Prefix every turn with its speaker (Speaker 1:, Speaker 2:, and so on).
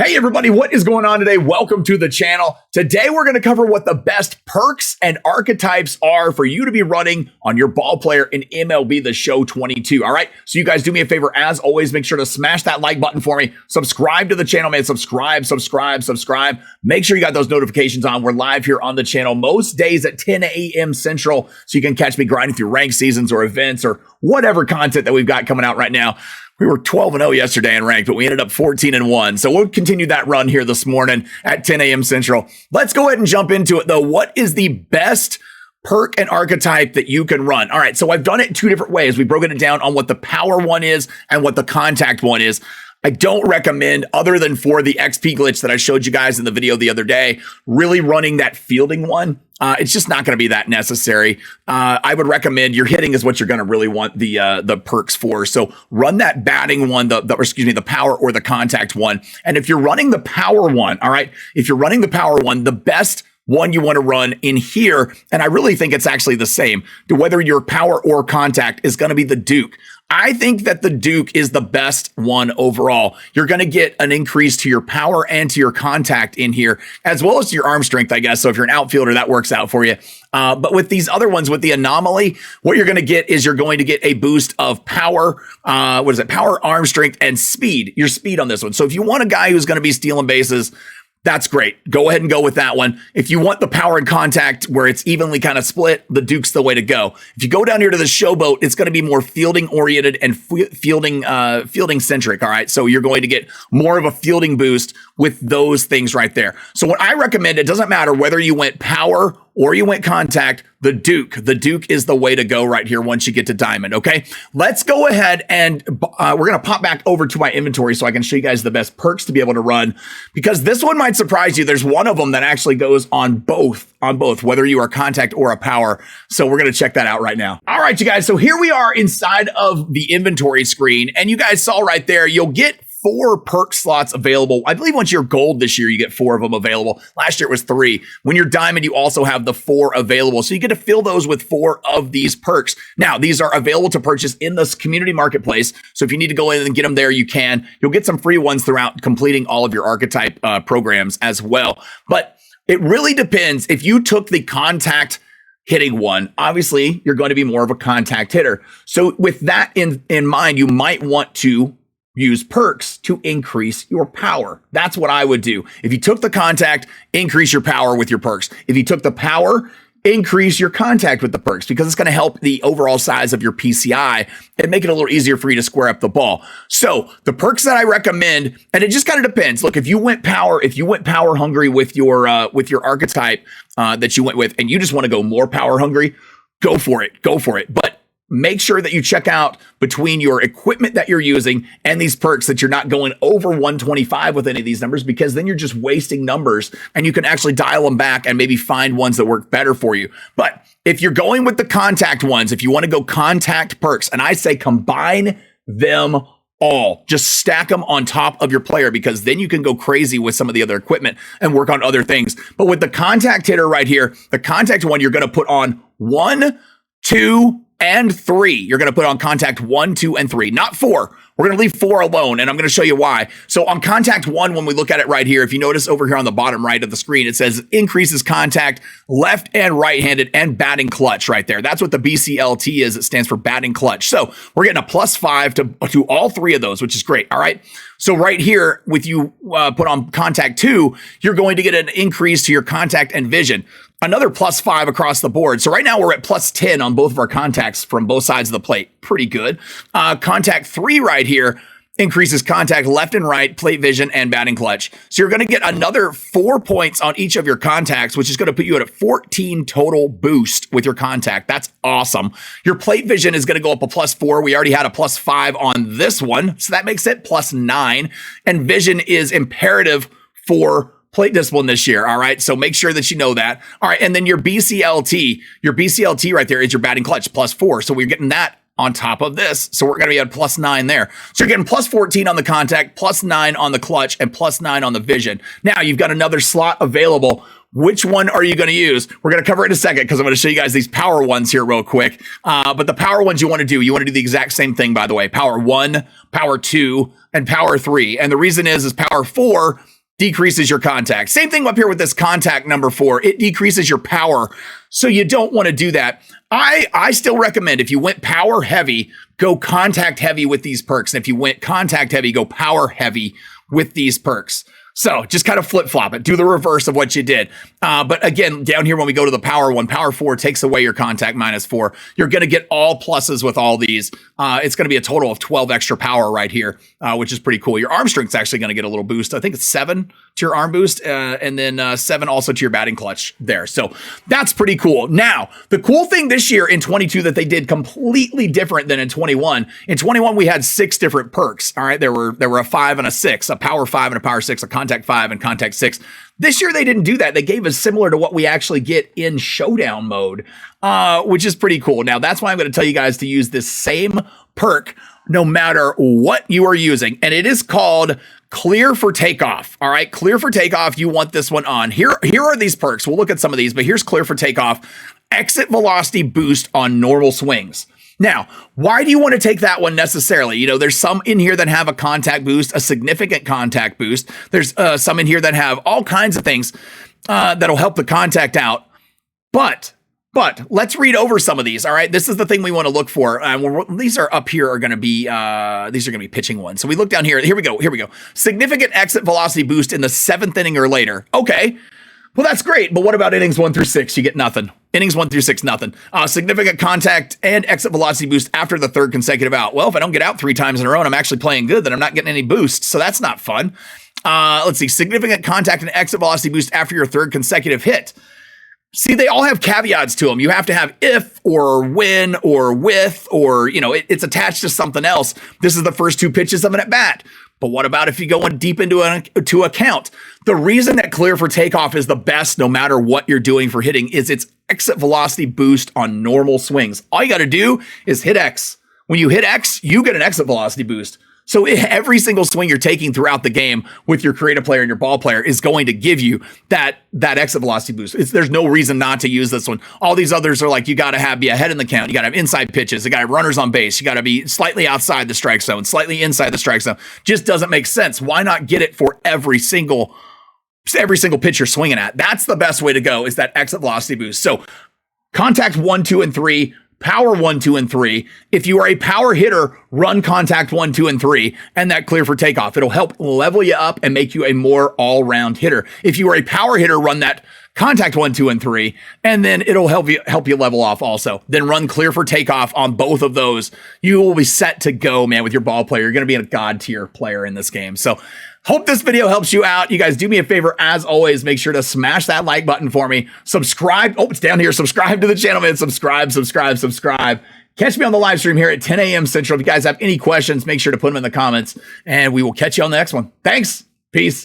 Speaker 1: Hey everybody, what is going on today? Welcome to the channel. Today we're going to cover what the best perks and archetypes are for you to be running on your ball player in MLB The Show 22. All right, so you guys do me a favor, as always, make sure to smash that like button for me. Subscribe to the channel, man. Subscribe. Make sure you got those notifications on. We're live here on the channel most days at 10 a.m. Central, so you can catch me grinding through ranked seasons or events or whatever content that we've got coming out right now. We were 12-0 yesterday in ranked, but we ended up 14-1. So we'll continue that run here this morning at 10 a.m. Central. Let's go ahead and jump into it, though. What is the best perk and archetype that you can run? All right, so I've done it two different ways. We've broken it down on what the power one is and what the contact one is. I don't recommend, other than for the XP glitch that I showed you guys in the video the other day, really running that fielding one. It's just not going to be that necessary. I would recommend your hitting is what you're going to really want the perks for. So run that batting one, the power or the contact one. And if you're running the power one, all right, if you're running the power one, the best one you want to run in here, and I really think it's actually the same, to whether your power or contact, is going to be the Duke. I think that the Duke is the best one overall. You're going to get an increase to your power and to your contact in here, as well as to your arm strength, I guess. So if you're an outfielder, that works out for you. But with these other ones, with the anomaly, what you're going to get is you're going to get a boost of power. Power, arm strength, and speed. Your speed on this one. So if you want a guy who's going to be stealing bases, that's great. Go ahead and go with that one. If you want the power and contact where it's evenly kind of split, the Duke's the way to go. If you go down here to the Showboat, it's going to be more fielding oriented and fielding centric. All right. So you're going to get more of a fielding boost with those things right there. So what I recommend, it doesn't matter whether you went power or you went contact, the Duke is the way to go right here once you get to diamond. Okay, let's go ahead and we're going to pop back over to my inventory so I can show you guys the best perks to be able to run, because this one might surprise you. There's one of them that actually goes on both, whether you are contact or a power. So we're going to check that out right now. All right, you guys. So here we are inside of the inventory screen, and you guys saw right there, you'll get 4 perk slots available. I believe once you're gold this year, you get 4 of them available. Last year it was 3. When you're diamond, you also have the 4 available. So you get to fill those with 4 of these perks. Now, these are available to purchase in this community marketplace. So if you need to go in and get them there, you can. You'll get some free ones throughout completing all of your archetype programs as well. But it really depends. If you took the contact hitting one, obviously you're going to be more of a contact hitter. So with that in mind, you might want to use perks to increase your power. That's what I would do. If you took the contact, increase your power with your perks. If you took the power, increase your contact with the perks, because it's going to help the overall size of your PCI and make it a little easier for you to square up the ball. So the perks that I recommend, and it just kind of depends. Look, if you went power hungry with your archetype that you went with, and you just want to go more power hungry, go for it. But make sure that you check out between your equipment that you're using and these perks that you're not going over 125 with any of these numbers, because then you're just wasting numbers, and you can actually dial them back and maybe find ones that work better for you. But if you're going with the contact ones, if you want to go contact perks, and I say combine them all, just stack them on top of your player, because then you can go crazy with some of the other equipment and work on other things. But with the contact hitter right here, the contact one, you're going to put on 1, 2, and 3. You're going to put on contact 1, 2, and 3, not 4. We're going to leave 4 alone, and I'm going to show you why. So on contact 1, when we look at it right here, if you notice over here on the bottom right of the screen, it says increases contact left and right-handed and batting clutch right there. That's what the BCLT is. It stands for batting clutch. So we're getting a +5 to all 3 of those, which is great. All right. So right here, with you put on contact 2, you're going to get an increase to your contact and vision. Another +5 across the board. So right now we're at +10 on both of our contacts from both sides of the plate. Pretty good. Contact 3 right here increases contact left and right, plate vision, and batting clutch. So you're going to get another 4 points on each of your contacts, which is going to put you at a 14 total boost with your contact. That's awesome. Your plate vision is going to go up a +4. We already had a +5 on this one, so that makes it +9. And vision is imperative for plate discipline this year. All right. So make sure that you know that. All right. And then your BCLT right there is your batting clutch +4. So we're getting that on top of this. So we're going to be at +9 there. So you're getting +14 on the contact, +9 on the clutch, and +9 on the vision. Now you've got another slot available which one are you going to use? We're going to cover it in a second because I'm going to show you guys these power ones here real quick. But the power ones you want to do the exact same thing, by the way. Power 1, power 2, and power 3. And the reason is power 4 decreases your contact. Same thing up here with this contact number 4. It decreases your power. So you don't want to do that. I still recommend if you went power heavy, go contact heavy with these perks. And if you went contact heavy, go power heavy with these perks. So just kind of flip-flop it. Do the reverse of what you did. But again, down here when we go to the power 1, power 4 takes away your contact -4. You're going to get all pluses with all these. It's going to be a total of 12 extra power right here, which is pretty cool. Your arm strength's actually going to get a little boost. I think it's 7 to your arm boost, and then 7 also to your batting clutch there. So that's pretty cool. Now, the cool thing this year in 22 that they did completely different than in 21. In 21, we had 6 different perks. All right, there were a 5 and a 6, a power 5 and a power 6, a contact 5 and contact 6. This year, they didn't do that. They gave us similar to what we actually get in showdown mode, which is pretty cool. Now, that's why I'm going to tell you guys to use this same perk no matter what you are using. And it is called Clear for Takeoff. All right, Clear for Takeoff. You want this one on. Here are these perks. We'll look at some of these, but here's Clear for Takeoff. Exit velocity boost on normal swings. Now, why do you want to take that one necessarily? You know, there's some in here that have a contact boost, a significant contact boost. There's some in here that have all kinds of things that'll help the contact out. But let's read over some of these. All right, this is the thing we want to look for. These are up here are going to be pitching ones. So we look down here. Here we go. Significant exit velocity boost in the 7th inning or later. Okay. Well, that's great, but what about innings 1 through 6? You get nothing. Innings 1 through 6, nothing. Significant contact and exit velocity boost after the 3rd consecutive out. Well, if I don't get out 3 times in a row and I'm actually playing good, then I'm not getting any boost, so that's not fun. Let's see. Significant contact and exit velocity boost after your 3rd consecutive hit. See, they all have caveats to them. You have to have if or when or with or, it's attached to something else. This is the first 2 pitches of an at-bat. But what about if you go in deep into a count? The reason that Clear for Takeoff is the best, no matter what you're doing for hitting, is its exit velocity boost on normal swings. All you got to do is hit X. When you hit X, you get an exit velocity boost. So every single swing you're taking throughout the game with your creative player and your ball player is going to give you that exit velocity boost. There's no reason not to use this one. All these others are like, you got to be ahead in the count. You got to have inside pitches. You got to have runners on base. You got to be slightly outside the strike zone, slightly inside the strike zone. Just doesn't make sense. Why not get it for every single pitch you're swinging at? That's the best way to go, is that exit velocity boost. So contact 1, 2, and 3. Power 1, 2, and 3. If you are a power hitter, run contact 1, 2, and 3, and that Clear for Takeoff. It'll help level you up and make you a more all-round hitter. If you are a power hitter, run that contact 1, 2, and 3, and then it'll help you level off also. Then run Clear for Takeoff on both of those. You will be set to go, man, with your ball player. You're going to be a god tier player in this game. So hope this video helps you out. You guys do me a favor, as always, make sure to smash that like button for me. Subscribe. Oh, it's down here. Subscribe to the channel, man. Subscribe. Catch me on the live stream here at 10 a.m. Central. If you guys have any questions, make sure to put them in the comments, and we will catch you on the next one. Thanks. Peace.